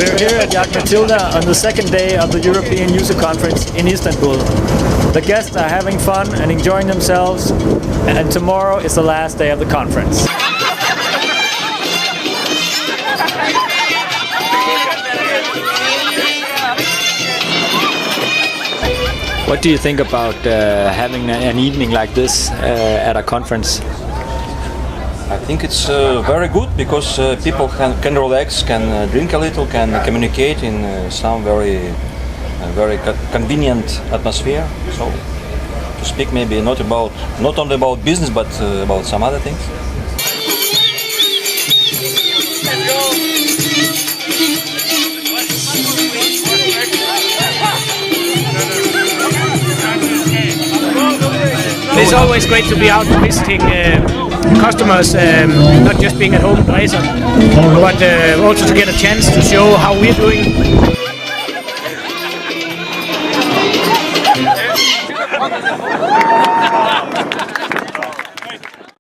We're here at Jagd Matilda on the second day of the European User Conference in Istanbul. The guests are having fun and enjoying themselves, and tomorrow is the last day of the conference. What do you think about having an evening like this at a conference? I think it's very good because people can relax, can drink a little, can communicate in some very convenient atmosphere. So to speak maybe not only about business but about some other things. It's always great to be out visiting customers, not just being at home in Dresden, but also to get a chance to show how we're doing.